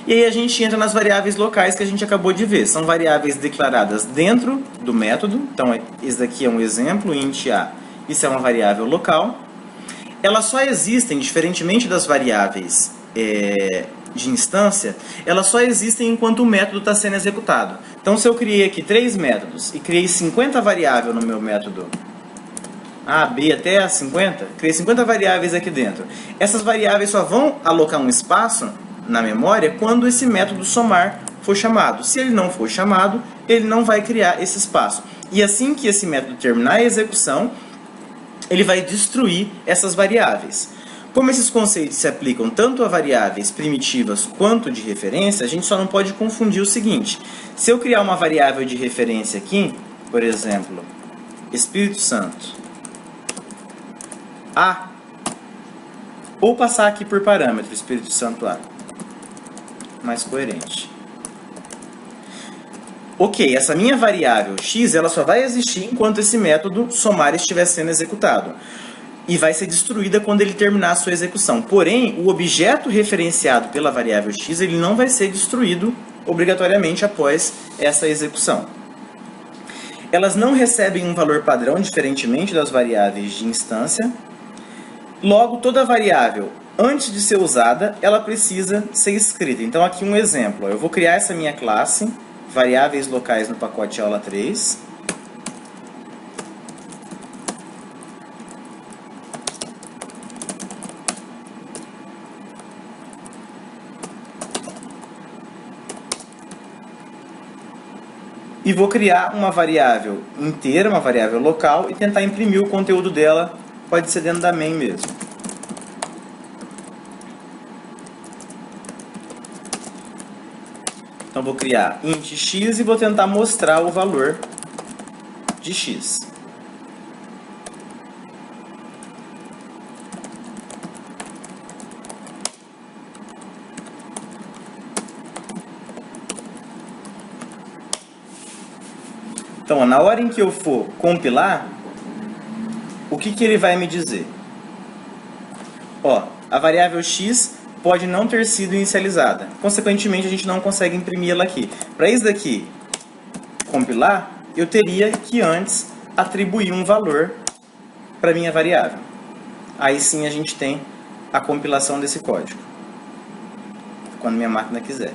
E aí a gente entra nas variáveis locais que a gente acabou de ver. São variáveis declaradas dentro do método. Então, esse daqui é um exemplo, int a. Isso é uma variável local. Elas só existem, diferentemente das variáveis de instância, elas só existem enquanto o método está sendo executado. Então, se eu criei aqui 3 métodos e criei 50 variáveis no meu método A, B até 50, criei 50 variáveis aqui dentro. Essas variáveis só vão alocar um espaço na memória quando esse método somar for chamado. Se ele não for chamado, ele não vai criar esse espaço. E assim que esse método terminar a execução, ele vai destruir essas variáveis. Como esses conceitos se aplicam tanto a variáveis primitivas quanto de referência, a gente só não pode confundir o seguinte. Se eu criar uma variável de referência aqui, por exemplo, Espírito Santo A, ou passar aqui por parâmetro, Espírito Santo A, mais coerente. Ok, essa minha variável x ela só vai existir enquanto esse método somar estiver sendo executado. E vai ser destruída quando ele terminar a sua execução. Porém, o objeto referenciado pela variável x ele não vai ser destruído obrigatoriamente após essa execução. Elas não recebem um valor padrão, diferentemente das variáveis de instância. Logo, toda variável, antes de ser usada, ela precisa ser escrita. Então, aqui um exemplo. Eu vou criar essa minha classe, variáveis locais no pacote aula 3. E vou criar uma variável inteira, uma variável local, e tentar imprimir o conteúdo dela, pode ser dentro da main mesmo. Então vou criar int x e vou tentar mostrar o valor de x. Então, na hora em que eu for compilar, o que ele vai me dizer? Ó, a variável x pode não ter sido inicializada. Consequentemente, a gente não consegue imprimir ela aqui. Para isso daqui compilar, eu teria que antes atribuir um valor para minha variável. Aí sim a gente tem a compilação desse código, quando minha máquina quiser.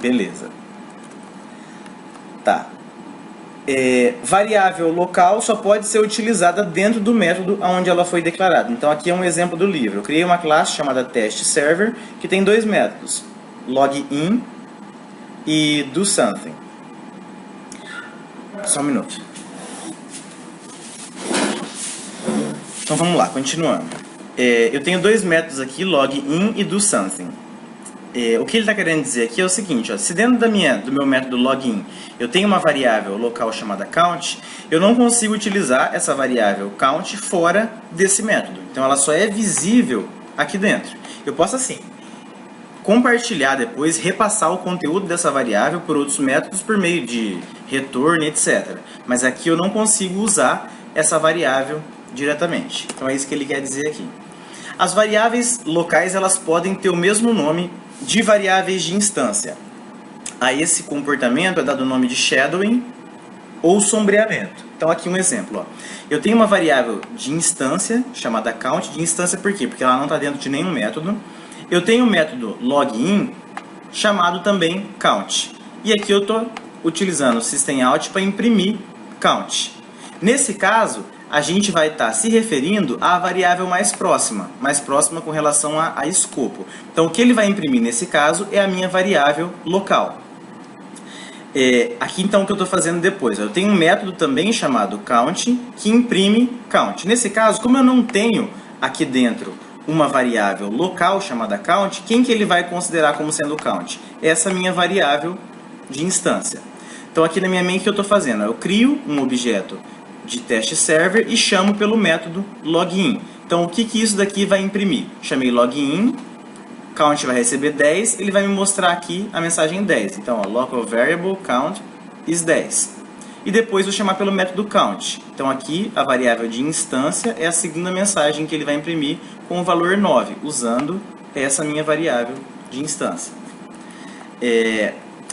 Beleza. Tá. Variável local só pode ser utilizada dentro do método onde ela foi declarada. Então aqui é um exemplo do livro. Eu criei uma classe chamada testServer que tem 2 métodos, login e doSomething. Só um minuto. Então vamos lá, continuando. Eu tenho 2 métodos aqui, login e doSomething. O que ele está querendo dizer aqui é o seguinte, ó, se dentro do meu método login eu tenho uma variável local chamada count, eu não consigo utilizar essa variável count fora desse método. Então ela só é visível aqui dentro. Eu posso assim, compartilhar depois, repassar o conteúdo dessa variável por outros métodos por meio de return, etc. Mas aqui eu não consigo usar essa variável diretamente. Então é isso que ele quer dizer aqui. As variáveis locais elas podem ter o mesmo nome de variáveis de instância. A esse comportamento é dado o nome de shadowing ou sombreamento. Então aqui um exemplo. Ó. Eu tenho uma variável de instância chamada count. De instância por quê? Porque ela não está dentro de nenhum método. Eu tenho um método login chamado também count. E aqui eu estou utilizando o systemout para imprimir count. Nesse caso, a gente vai estar se referindo à variável mais próxima com relação a escopo. Então, o que ele vai imprimir nesse caso é a minha variável local. Aqui, então, o que eu estou fazendo depois? Eu tenho um método também chamado count, que imprime count. Nesse caso, como eu não tenho aqui dentro uma variável local chamada count, quem que ele vai considerar como sendo count? Essa minha variável de instância. Então, aqui na minha main, o que eu estou fazendo? Eu crio um objeto de testServer e chamo pelo método login. Então, o que isso daqui vai imprimir? Chamei login, count vai receber 10, ele vai me mostrar aqui a mensagem 10. Então, ó, local variable count is 10. E depois vou chamar pelo método count. Então, aqui a variável de instância é a segunda mensagem que ele vai imprimir com o valor 9, usando é essa minha variável de instância.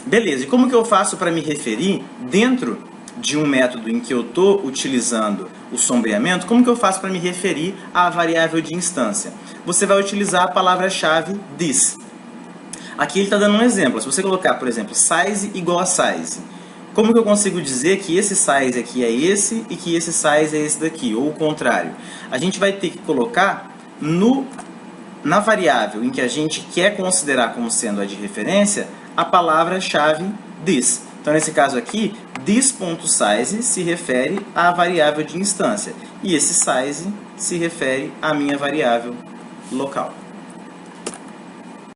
Beleza, e como que eu faço para me referir dentro de um método em que eu estou utilizando o sombreamento? Como que eu faço para me referir à variável de instância? Você vai utilizar a palavra-chave this. Aqui ele está dando um exemplo. Se você colocar, por exemplo, size igual a size, como que eu consigo dizer que esse size aqui é esse e que esse size é esse daqui, ou o contrário? A gente vai ter que colocar na variável em que a gente quer considerar como sendo a de referência, a palavra-chave this. Então, nesse caso aqui, this.size se refere à variável de instância, e esse size se refere à minha variável local.